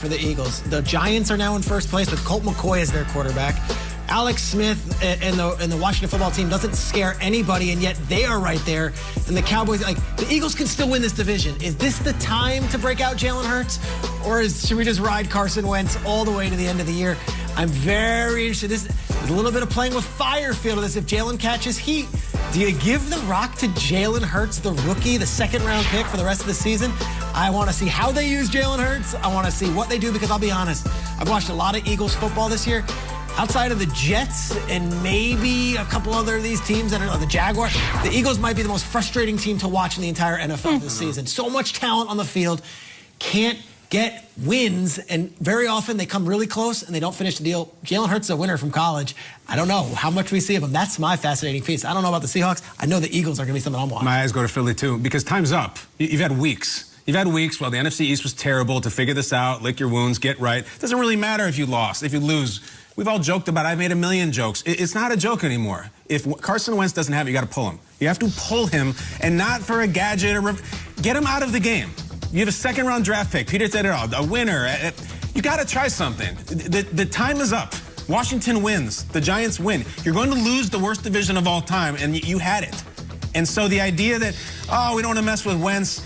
for the Eagles. The Giants are now in first place with Colt McCoy as their quarterback. Alex Smith and the Washington football team doesn't scare anybody, and yet they are right there. And the Cowboys, the Eagles can still win this division. Is this the time to break out Jalen Hurts? Or should we just ride Carson Wentz all the way to the end of the year? I'm very interested. There's a little bit of playing with fire feel to this. If Jalen catches heat, do you give the rock to Jalen Hurts, the rookie, the second-round pick for the rest of the season? I want to see how they use Jalen Hurts. I want to see what they do, because I'll be honest, I've watched a lot of Eagles football this year. Outside of the Jets and maybe a couple other of these teams that are the Jaguars, the Eagles might be the most frustrating team to watch in the entire NFL this season. So much talent on the field, can't get wins, and very often they come really close and they don't finish the deal. Jalen Hurts is a winner from college. I don't know how much we see of him. That's my fascinating piece. I don't know about the Seahawks. I know the Eagles are going to be something I'm watching. My eyes go to Philly, too, because time's up. You've had weeks. You've had weeks while the NFC East was terrible to figure this out, lick your wounds, get right. It doesn't really matter if you lost, if you lose. We've all joked about it. I've made a million jokes. It's not a joke anymore. If Carson Wentz doesn't have it, you got to pull him. You have to pull him, and not for a gadget or get him out of the game. You have a second-round draft pick. Peter said it all, a winner. You got to try something. The time is up. Washington wins. The Giants win. You're going to lose the worst division of all time, and you had it. And so the idea that, oh, we don't want to mess with Wentz.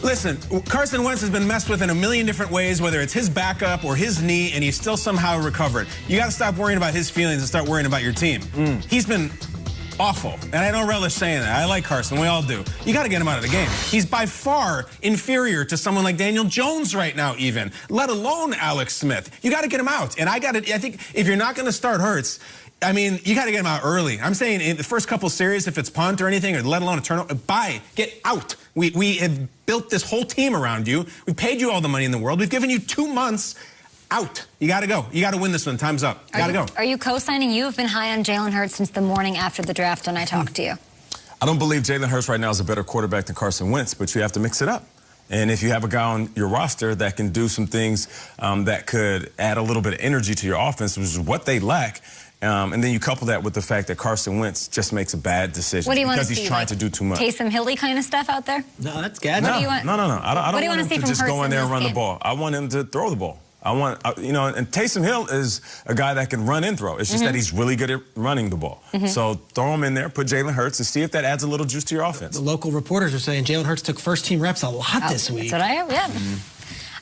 Listen, Carson Wentz has been messed with in a million different ways, whether it's his backup or his knee, and he's still somehow recovered. You got to stop worrying about his feelings and start worrying about your team. He's been awful, and I don't relish saying that. I like Carson. We all do. You got to get him out of the game. He's by far inferior to someone like Daniel Jones right now, even, let alone Alex Smith. You got to get him out. And I think if you're not going to start Hurts, I mean, you got to get him out early. I'm saying in the first couple series, if it's punt or anything, or let alone a turnover, get out. We have built this whole team around you. We paid you all the money in the world. We've given you 2 months out. You got to go. You got to win this one. Time's up. You got to go. Are you co-signing? You have been high on Jalen Hurts since the morning after the draft when I talked to you. I don't believe Jalen Hurts right now is a better quarterback than Carson Wentz, but you have to mix it up. And if you have a guy on your roster that can do some things that could add a little bit of energy to your offense, which is what they lack, and then you couple that with the fact that Carson Wentz just makes a bad decision because he's trying to do too much. Taysom Hill-y kind of stuff out there? No, that's good. No. I don't want him to just go in there and run the ball. I want him to throw the ball. And Taysom Hill is a guy that can run and throw. It's just that he's really good at running the ball. So throw him in there, put Jalen Hurts, and see if that adds a little juice to your offense. The local reporters are saying Jalen Hurts took first-team reps a lot this week. That's what I heard, yeah.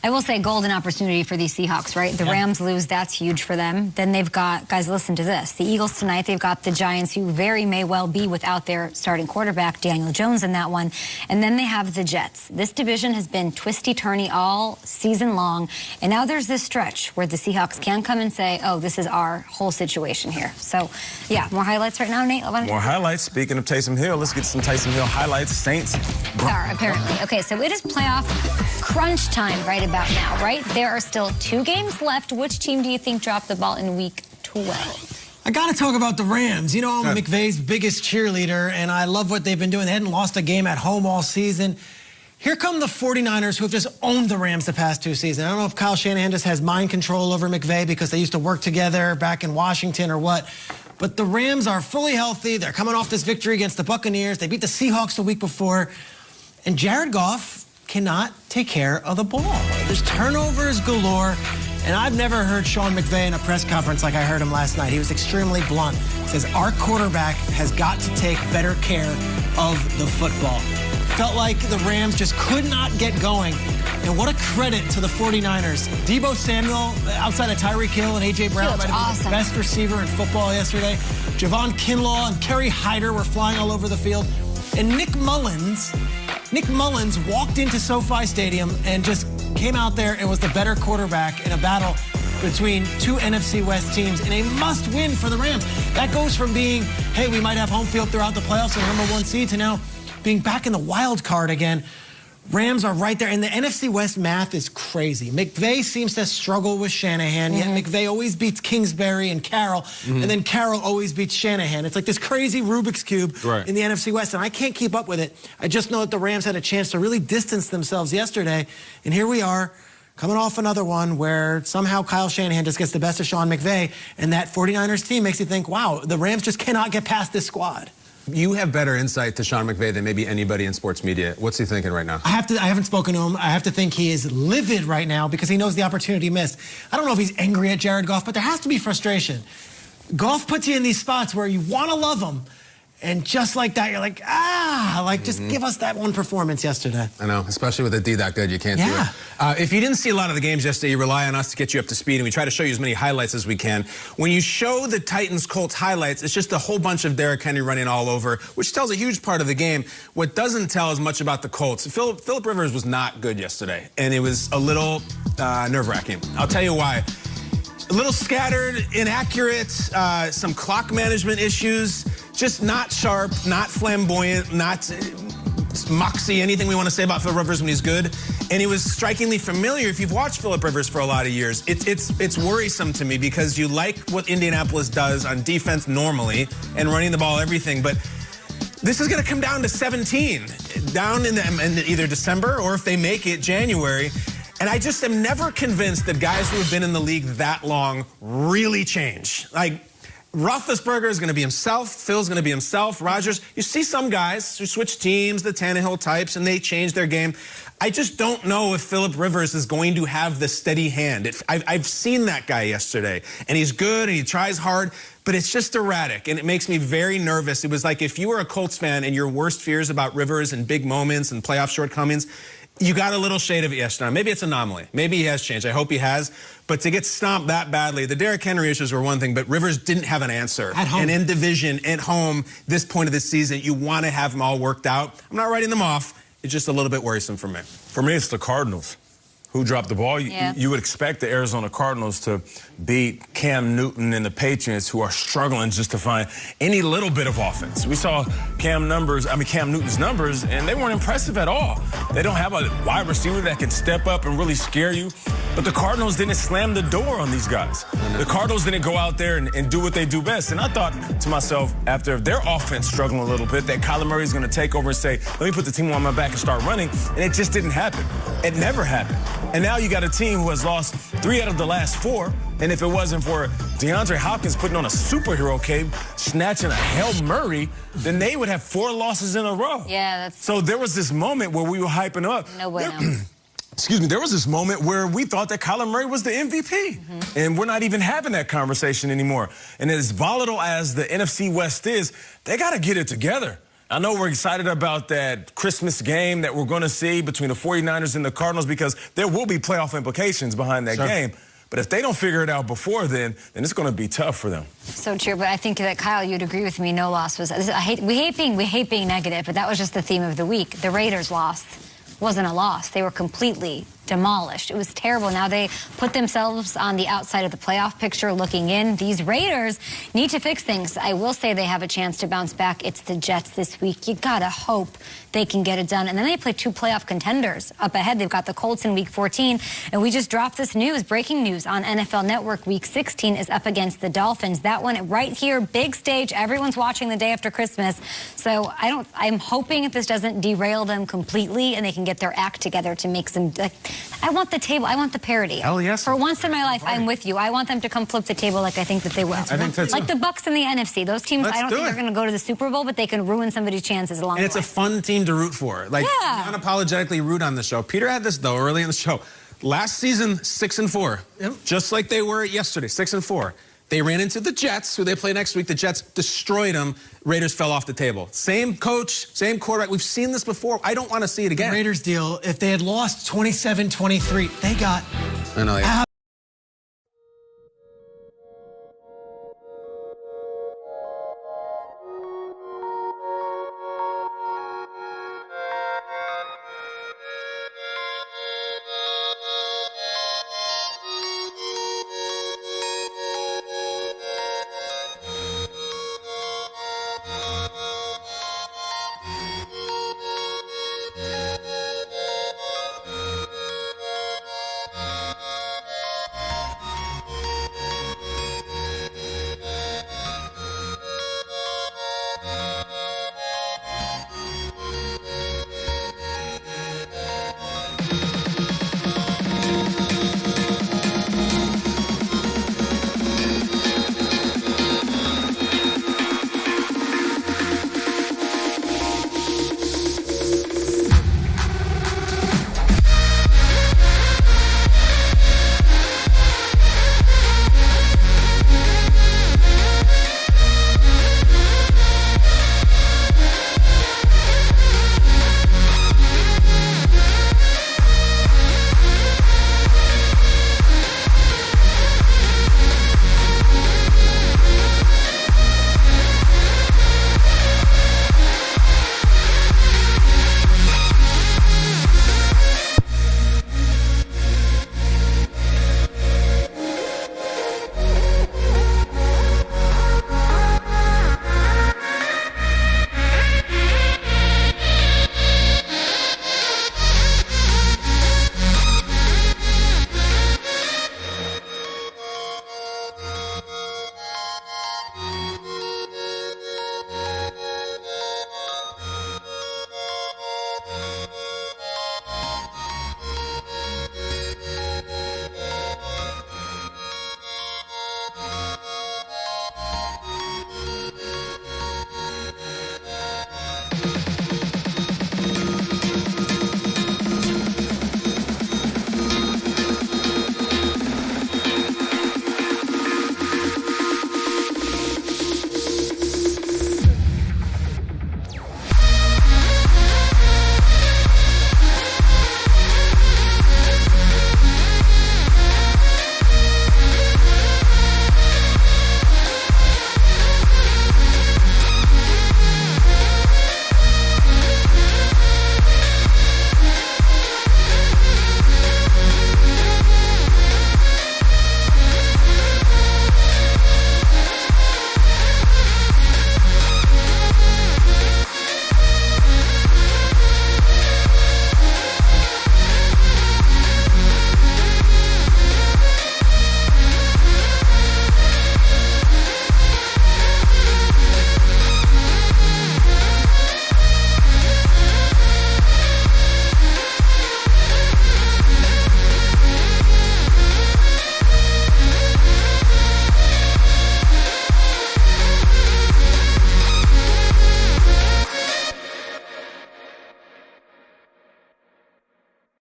I will say golden opportunity for these Seahawks, right? The Rams lose, that's huge for them. Then they've got, guys, listen to this. The Eagles tonight, they've got the Giants, who very may well be without their starting quarterback, Daniel Jones, in that one. And then they have the Jets. This division has been twisty-turny all season long. And now there's this stretch where the Seahawks can come and say, oh, this is our whole situation here. So, yeah, more highlights right now, Nate? More highlights. Speaking of Taysom Hill, let's get some Taysom Hill highlights. Saints. Apparently. Okay, so it is playoff crunch time right about now, right? There are still 2 games left. Which team do you think dropped the ball in week 12? I got to talk about the Rams. You know, I'm McVay's biggest cheerleader, and I love what they've been doing. They hadn't lost a game at home all season. Here come the 49ers, who have just owned the Rams the past 2 seasons. I don't know if Kyle Shanahan just has mind control over McVay because they used to work together back in Washington or what. But the Rams are fully healthy. They're coming off this victory against the Buccaneers. They beat the Seahawks the week before. And Jared Goff cannot take care of the ball. There's turnovers galore, and I've never heard Sean McVay in a press conference like I heard him last night. He was extremely blunt. He says, our quarterback has got to take better care of the football. Felt like the Rams just could not get going. And what a credit to the 49ers. Deebo Samuel, outside of Tyreek Hill and A.J. Brown, might have been the best receiver in football yesterday. Javon Kinlaw and Kerry Hyder were flying all over the field. And Nick Mullins walked into SoFi Stadium and just came out there and was the better quarterback in a battle between 2 NFC West teams in a must-win for the Rams. That goes from being, hey, we might have home field throughout the playoffs and #1 seed, to now being back in the wild card again. Rams are right there, and the NFC West math is crazy. McVay seems to struggle with Shanahan, yet McVay always beats Kingsbury and Carroll, and then Carroll always beats Shanahan. It's like this crazy Rubik's Cube in the NFC West, and I can't keep up with it. I just know that the Rams had a chance to really distance themselves yesterday, and here we are, coming off another one where somehow Kyle Shanahan just gets the best of Sean McVay, and that 49ers team makes you think, wow, the Rams just cannot get past this squad. You have better insight to Sean McVay than maybe anybody in sports media. What's he thinking right now? I haven't spoken to him. I have to think he is livid right now because he knows the opportunity he missed. I don't know if he's angry at Jared Goff, but there has to be frustration. Goff puts you in these spots where you want to love him, and just like that, you're like, just give us that one performance yesterday. I know, especially with a D that good, you can't do it. If you didn't see a lot of the games yesterday, you rely on us to get you up to speed, and we try to show you as many highlights as we can. When you show the Titans-Colts highlights, it's just a whole bunch of Derrick Henry running all over, which tells a huge part of the game. What doesn't tell as much about the Colts. Phillip Rivers was not good yesterday, and it was a little nerve-wracking. I'll tell you why. A little scattered, inaccurate, some clock management issues, just not sharp, not flamboyant, not moxie, anything we want to say about Phillip Rivers when he's good. And he was strikingly familiar. If you've watched Phillip Rivers for a lot of years, it's worrisome to me because you like what Indianapolis does on defense normally and running the ball, everything. But this is going to come down to 17, down in either December or if they make it, January. And I just am never convinced that guys who have been in the league that long really change. Like, Roethlisberger is going to be himself. Phil's going to be himself. Rodgers. You see some guys who switch teams, the Tannehill types, and they change their game. I just don't know if Phillip Rivers is going to have the steady hand. I've seen that guy yesterday, and he's good, and he tries hard, but it's just erratic, and it makes me very nervous. It was like if you were a Colts fan and your worst fears about Rivers and big moments and playoff shortcomings, you got a little shade of it yesterday. Maybe it's an anomaly. Maybe he has changed. I hope he has. But to get stomped that badly, the Derrick Henry issues were one thing, but Rivers didn't have an answer. At home. And in division, at home, this point of the season, you want to have them all worked out. I'm not writing them off. It's just a little bit worrisome for me. For me, it's the Cardinals who dropped the ball. You would expect the Arizona Cardinals to beat Cam Newton and the Patriots, who are struggling just to find any little bit of offense. We saw Cam Newton's numbers, and they weren't impressive at all. They don't have a wide receiver that can step up and really scare you. But the Cardinals didn't slam the door on these guys. The Cardinals didn't go out there and do what they do best. And I thought to myself, after their offense struggling a little bit, that Kyler Murray is going to take over and say, let me put the team on my back and start running. And it just didn't happen. It never happened. And now you got a team who has lost 3 out of the last 4. And if it wasn't for DeAndre Hopkins putting on a superhero cape, snatching a Hail Murray, then they would have 4 losses in a row. Yeah, So there was this moment where we were hyping up. No bueno. Excuse me, there was this moment where we thought that Kyler Murray was the MVP. And we're not even having that conversation anymore. And as volatile as the NFC West is, they got to get it together. I know we're excited about that Christmas game that we're going to see between the 49ers and the Cardinals because there will be playoff implications behind that game. But if they don't figure it out before then it's going to be tough for them. So true, but I think that, Kyle, you'd agree with me, no loss was... We hate being negative, but that was just the theme of the week. The Raiders' loss wasn't a loss. They were completely demolished. It was terrible. Now they put themselves on the outside of the playoff picture looking in. These Raiders need to fix things. I will say they have a chance to bounce back. It's the Jets this week. You gotta hope they can get it done. And then they play 2 playoff contenders up ahead. They've got the Colts in Week 14. And we just dropped this news, breaking news on NFL Network. Week 16 is up against the Dolphins. That one right here, big stage. Everyone's watching the day after Christmas. So I'm hoping if this doesn't derail them completely and they can get their act together to make some... I want the table. I want the parity. Hell yes. For once in my life, I'm with you. I want them to come flip the table like I think that they will. I think that's like the Bucs in the NFC. Those teams, I don't think they're going to go to the Super Bowl, but they can ruin somebody's chances along the way. And it's a fun team to root for. Like, unapologetically root on the show. Peter had this, though, early in the show. Last season, 6-4. Just like they were yesterday, 6-4. They ran into the Jets, who they play next week. The Jets destroyed them. Raiders fell off the table. Same coach, same quarterback. We've seen this before. I don't want to see it again. The Raiders deal, if they had lost 27-23, they got... I know.